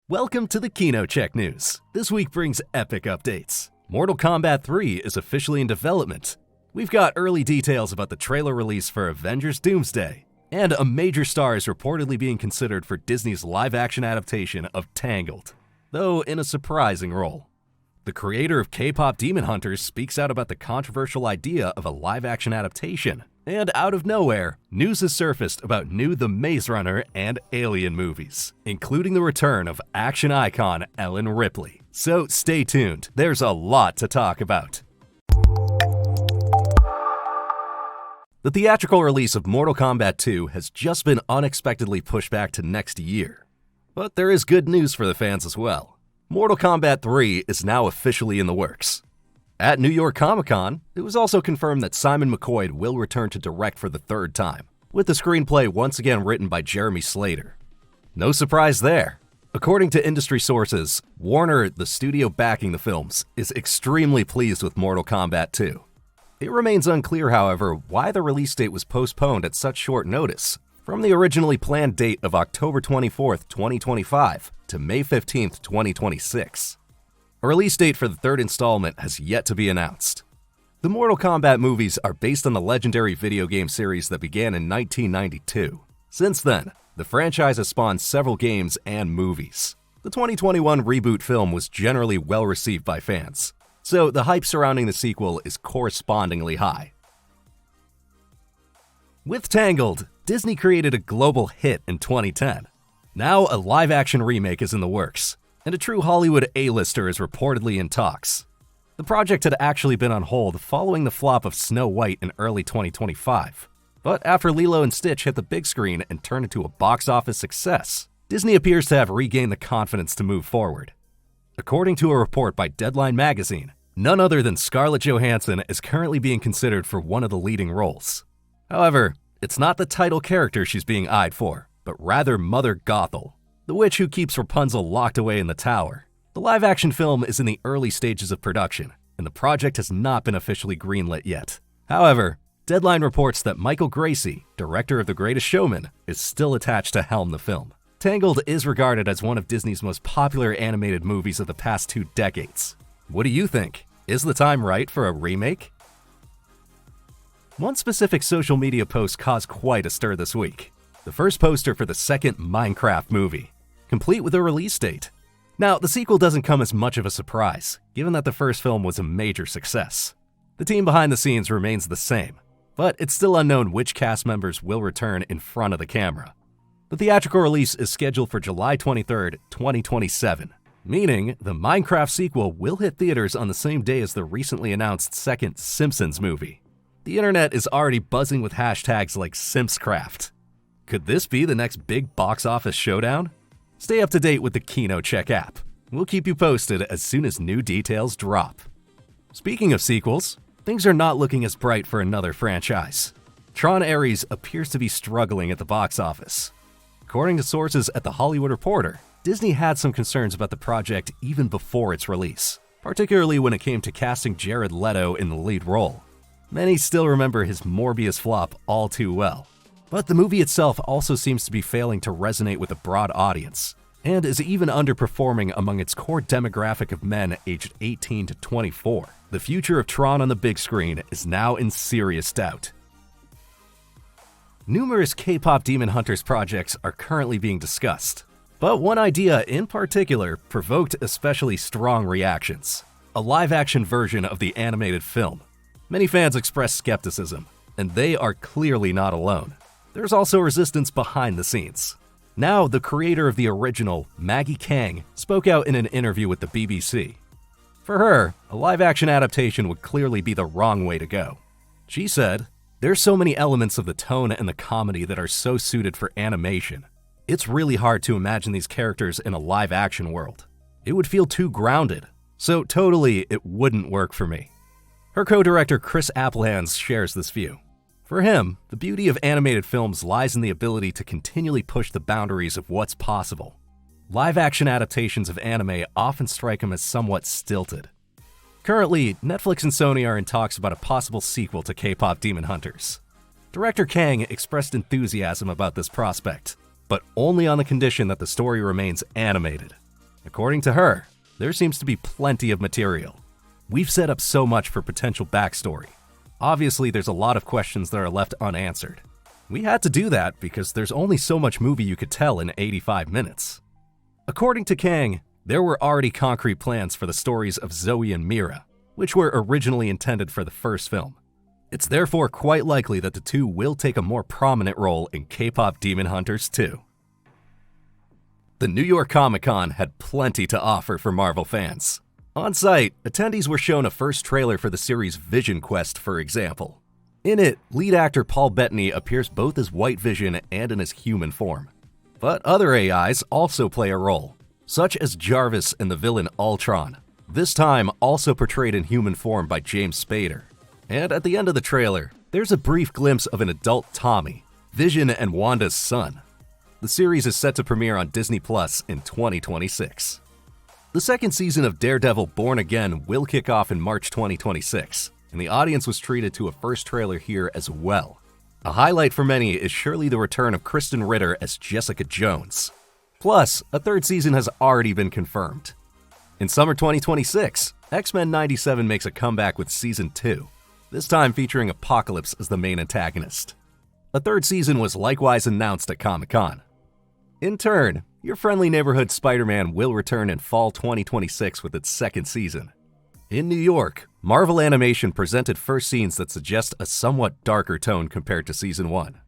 Welcome to the KinoCheck News. This week brings epic updates. Mortal Kombat 3 is officially in development. We've got early details about the trailer release for Avengers Doomsday. And a major star is reportedly being considered for Disney's live-action adaptation of Tangled, though in a surprising role. The creator of K-pop Demon Hunters speaks out about the controversial idea of a live-action adaptation. And out of nowhere, news has surfaced about new The Maze Runner and Alien movies, including the return of action icon Ellen Ripley. So stay tuned, there's a lot to talk about. The theatrical release of Mortal Kombat 2 has just been unexpectedly pushed back to next year. But there is good news for the fans as well. Mortal Kombat 3 is now officially in the works. At New York Comic-Con, it was also confirmed that Simon McQuoid will return to direct for the third time, with the screenplay once again written by Jeremy Slater. No surprise there. According to industry sources, Warner, the studio backing the films, is extremely pleased with Mortal Kombat 2. It remains unclear, however, why the release date was postponed at such short notice, from the originally planned date of October 24, 2025 to May 15, 2026. A release date for the third installment has yet to be announced. The Mortal Kombat movies are based on the legendary video game series that began in 1992. Since then, the franchise has spawned several games and movies. The 2021 reboot film was generally well received by fans, so the hype surrounding the sequel is correspondingly high. With Tangled, Disney created a global hit in 2010. Now a live-action remake is in the works, and a true Hollywood A-lister is reportedly in talks. The project had actually been on hold following the flop of Snow White in early 2025. But after Lilo and Stitch hit the big screen and turned into a box office success, Disney appears to have regained the confidence to move forward. According to a report by Deadline magazine, none other than Scarlett Johansson is currently being considered for one of the leading roles. However, it's not the title character she's being eyed for, but rather Mother Gothel, the witch who keeps Rapunzel locked away in the tower. The live-action film is in the early stages of production, and the project has not been officially greenlit yet. However, Deadline reports that Michael Gracie, director of The Greatest Showman, is still attached to helm the film. Tangled is regarded as one of Disney's most popular animated movies of the past 2 decades. What do you think? Is the time right for a remake? One specific social media post caused quite a stir this week. The first poster for the second Minecraft movie, complete with a release date. Now, the sequel doesn't come as much of a surprise, given that the first film was a major success. The team behind the scenes remains the same, but it's still unknown which cast members will return in front of the camera. The theatrical release is scheduled for July 23, 2027, meaning the Minecraft sequel will hit theaters on the same day as the recently announced second Simpsons movie. The internet is already buzzing with hashtags like Simpscraft. Could this be the next big box office showdown? Stay up to date with the KinoCheck app. We'll keep you posted as soon as new details drop. Speaking of sequels, things are not looking as bright for another franchise. Tron Ares appears to be struggling at the box office. According to sources at The Hollywood Reporter, Disney had some concerns about the project even before its release, particularly when it came to casting Jared Leto in the lead role. Many still remember his Morbius flop all too well. But the movie itself also seems to be failing to resonate with a broad audience, and is even underperforming among its core demographic of men aged 18 to 24. The future of Tron on the big screen is now in serious doubt. Numerous K-pop Demon Hunters projects are currently being discussed, but one idea in particular provoked especially strong reactions: a live-action version of the animated film. Many fans expressed skepticism, and they are clearly not alone. There's also resistance behind the scenes. Now, the creator of the original, Maggie Kang, spoke out in an interview with the BBC. For her, a live-action adaptation would clearly be the wrong way to go. She said, "There's so many elements of the tone and the comedy that are so suited for animation. It's really hard to imagine these characters in a live-action world. It would feel too grounded, so totally it wouldn't work for me." Her co-director Chris Applehans shares this view. For him, the beauty of animated films lies in the ability to continually push the boundaries of what's possible. Live-action adaptations of anime often strike him as somewhat stilted. Currently, Netflix and Sony are in talks about a possible sequel to K-pop Demon Hunters. Director Kang expressed enthusiasm about this prospect, but only on the condition that the story remains animated. According to her, there seems to be plenty of material. We've set up so much for potential backstory. Obviously, there's a lot of questions that are left unanswered. We had to do that because there's only so much movie you could tell in 85 minutes. According to Kang, there were already concrete plans for the stories of Zoe and Mira, which were originally intended for the first film. It's therefore quite likely that the two will take a more prominent role in K-pop Demon Hunters 2. The New York Comic-Con had plenty to offer for Marvel fans. On site, attendees were shown a first trailer for the series Vision Quest, for example. In it, lead actor Paul Bettany appears both as White Vision and in his human form. But other AIs also play a role, such as Jarvis and the villain Ultron, this time also portrayed in human form by James Spader. And at the end of the trailer, there's a brief glimpse of an adult Tommy, Vision and Wanda's son. The series is set to premiere on Disney Plus in 2026. The second season of Daredevil Born Again will kick off in March 2026, and the audience was treated to a first trailer here as well. A highlight for many is surely the return of Kristen Ritter as Jessica Jones. Plus, a third season has already been confirmed. In summer 2026, X-Men 97 makes a comeback with Season 2, this time featuring Apocalypse as the main antagonist. A third season was likewise announced at Comic-Con. In turn, your friendly neighborhood Spider-Man will return in fall 2026 with its second season. In New York, Marvel Animation presented first scenes that suggest a somewhat darker tone compared to Season 1.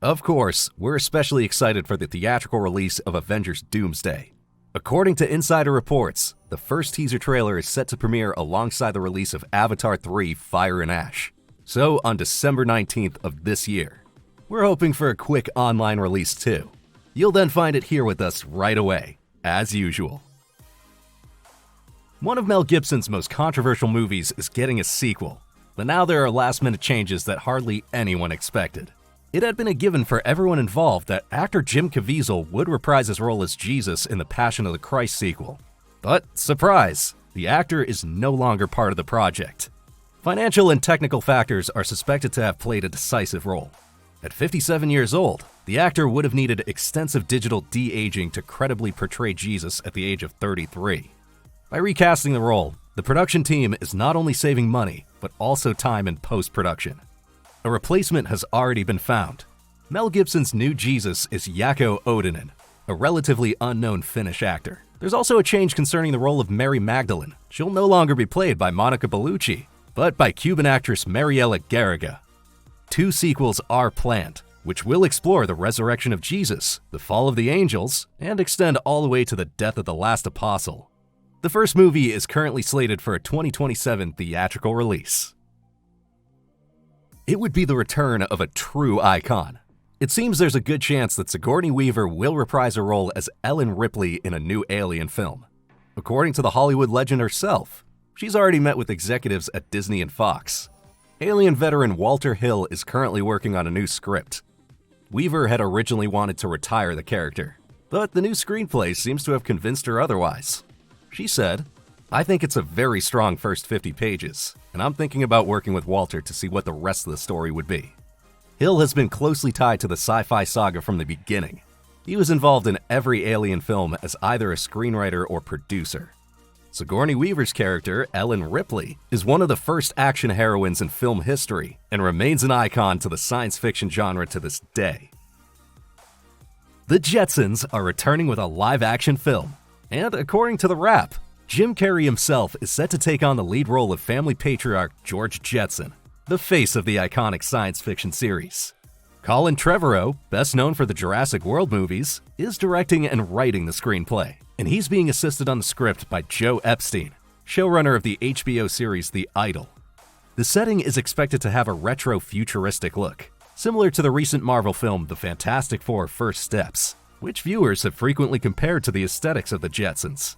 Of course, we're especially excited for the theatrical release of Avengers Doomsday. According to insider reports, the first teaser trailer is set to premiere alongside the release of Avatar 3: Fire and Ash, so on December 19th of this year. We're hoping for a quick online release too. You'll then find it here with us right away, as usual. One of Mel Gibson's most controversial movies is getting a sequel, but now there are last-minute changes that hardly anyone expected. It had been a given for everyone involved that actor Jim Caviezel would reprise his role as Jesus in the Passion of the Christ sequel. But, surprise, the actor is no longer part of the project. Financial and technical factors are suspected to have played a decisive role. At 57 years old, the actor would have needed extensive digital de-aging to credibly portray Jesus at the age of 33. By recasting the role, the production team is not only saving money, but also time in post-production. A replacement has already been found. Mel Gibson's new Jesus is Jaakko Oudinen, a relatively unknown Finnish actor. There's also a change concerning the role of Mary Magdalene. She'll no longer be played by Monica Bellucci, but by Cuban actress Mariela Garriga. 2 sequels are planned, which will explore the resurrection of Jesus, the fall of the angels, and extend all the way to the death of the last apostle. The first movie is currently slated for a 2027 theatrical release. It would be the return of a true icon. It seems there's a good chance that Sigourney Weaver will reprise her role as Ellen Ripley in a new Alien film. According to the Hollywood legend herself, she's already met with executives at Disney and Fox. Alien veteran Walter Hill is currently working on a new script. Weaver had originally wanted to retire the character, but the new screenplay seems to have convinced her otherwise. She said, "I think it's a very strong first 50 pages, and I'm thinking about working with Walter to see what the rest of the story would be." Hill has been closely tied to the sci-fi saga from the beginning. He was involved in every Alien film as either a screenwriter or producer. Sigourney Weaver's character, Ellen Ripley, is one of the first action heroines in film history and remains an icon to the science fiction genre to this day. The Jetsons are returning with a live-action film, and according to The Wrap, Jim Carrey himself is set to take on the lead role of family patriarch George Jetson, the face of the iconic science fiction series. Colin Trevorrow, best known for the Jurassic World movies, is directing and writing the screenplay, and he's being assisted on the script by Joe Epstein, showrunner of the HBO series The Idol. The setting is expected to have a retro-futuristic look, similar to the recent Marvel film The Fantastic Four: First Steps, which viewers have frequently compared to the aesthetics of the Jetsons.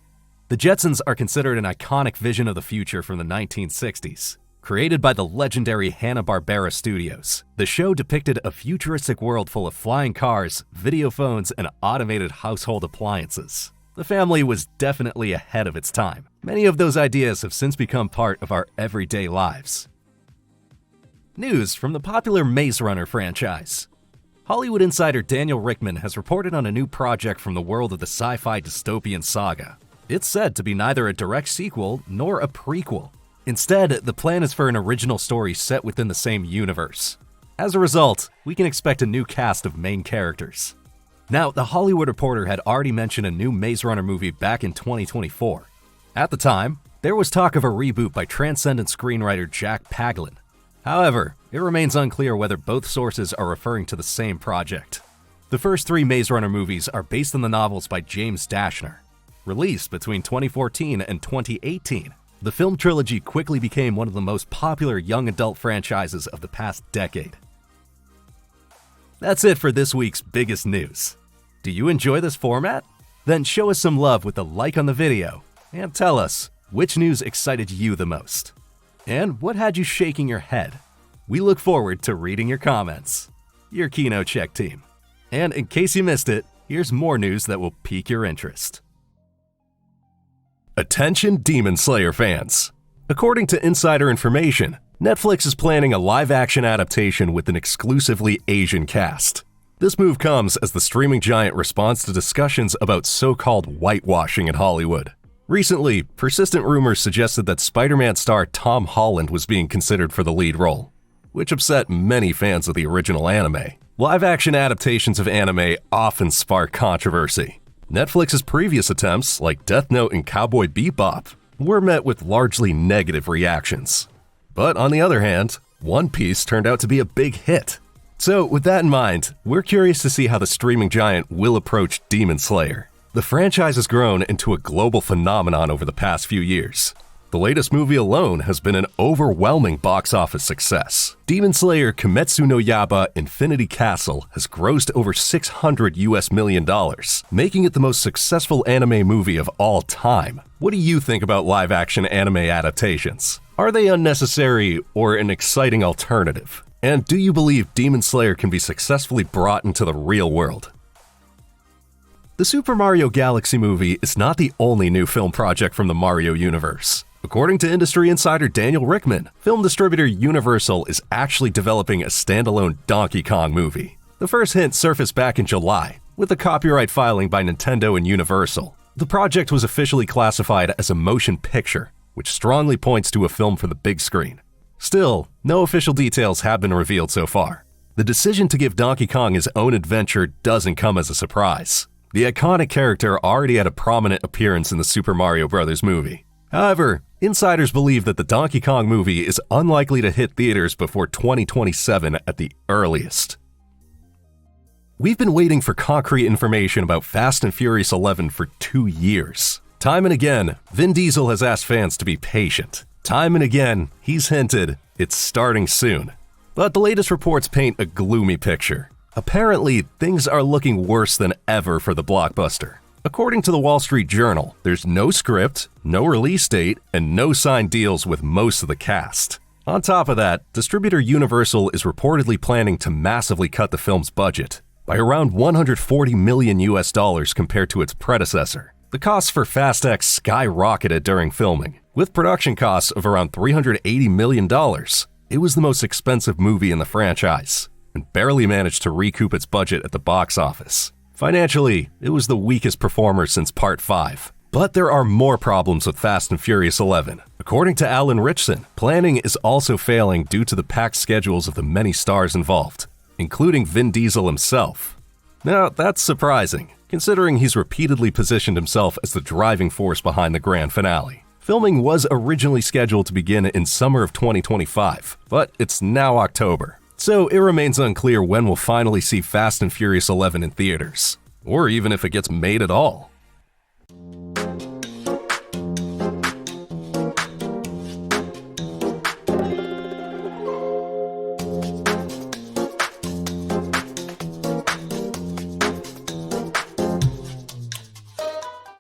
The Jetsons are considered an iconic vision of the future from the 1960s. Created by the legendary Hanna-Barbera Studios, the show depicted a futuristic world full of flying cars, video phones, and automated household appliances. The family was definitely ahead of its time. Many of those ideas have since become part of our everyday lives. News from the popular Maze Runner franchise. Hollywood insider Daniel Richtman has reported on a new project from the world of the sci-fi dystopian saga. It's said to be neither a direct sequel nor a prequel. Instead, the plan is for an original story set within the same universe. As a result, we can expect a new cast of main characters. Now, The Hollywood Reporter had already mentioned a new Maze Runner movie back in 2024. At the time, there was talk of a reboot by Transcendent screenwriter Jack Paglin. However, it remains unclear whether both sources are referring to the same project. The first 3 Maze Runner movies are based on the novels by James Dashner. Released between 2014 and 2018, the film trilogy quickly became one of the most popular young adult franchises of the past decade. That's it for this week's biggest news. Do you enjoy this format? Then show us some love with a like on the video and tell us which news excited you the most. And what had you shaking your head? We look forward to reading your comments. Your KinoCheck team. And in case you missed it, here's more news that will pique your interest. Attention Demon Slayer fans! According to insider information, Netflix is planning a live-action adaptation with an exclusively Asian cast. This move comes as the streaming giant responds to discussions about so-called whitewashing in Hollywood. Recently, persistent rumors suggested that Spider-Man star Tom Holland was being considered for the lead role, which upset many fans of the original anime. Live-action adaptations of anime often spark controversy. Netflix's previous attempts, like Death Note and Cowboy Bebop, were met with largely negative reactions. But on the other hand, One Piece turned out to be a big hit. So with that in mind, we're curious to see how the streaming giant will approach Demon Slayer. The franchise has grown into a global phenomenon over the past few years. The latest movie alone has been an overwhelming box office success. Demon Slayer Kimetsu no Yaiba Infinity Castle has grossed over $600 million, making it the most successful anime movie of all time. What do you think about live-action anime adaptations? Are they unnecessary or an exciting alternative? And do you believe Demon Slayer can be successfully brought into the real world? The Super Mario Galaxy movie is not the only new film project from the Mario universe. According to industry insider Daniel Rickman, film distributor Universal is actually developing a standalone Donkey Kong movie. The first hint surfaced back in July, with a copyright filing by Nintendo and Universal. The project was officially classified as a motion picture, which strongly points to a film for the big screen. Still, no official details have been revealed so far. The decision to give Donkey Kong his own adventure doesn't come as a surprise. The iconic character already had a prominent appearance in the Super Mario Bros. Movie. However, insiders believe that the Donkey Kong movie is unlikely to hit theaters before 2027 at the earliest. We've been waiting for concrete information about Fast and Furious 11 for 2 years. Time and again, Vin Diesel has asked fans to be patient. Time and again, he's hinted it's starting soon. But the latest reports paint a gloomy picture. Apparently, things are looking worse than ever for the blockbuster. According to the Wall Street Journal, there's no script, no release date, and no signed deals with most of the cast. On top of that, distributor Universal is reportedly planning to massively cut the film's budget by around $140 million compared to its predecessor. The costs for Fast X skyrocketed during filming, with production costs of around $380 million. It was the most expensive movie in the franchise, and barely managed to recoup its budget at the box office. Financially, it was the weakest performer since Part 5. But there are more problems with Fast and Furious 11. According to Alan Ritchson, planning is also failing due to the packed schedules of the many stars involved, including Vin Diesel himself. Now, that's surprising, considering he's repeatedly positioned himself as the driving force behind the grand finale. Filming was originally scheduled to begin in summer of 2025, but it's now October. So it remains unclear when we'll finally see Fast and Furious 11 in theaters, or even if it gets made at all.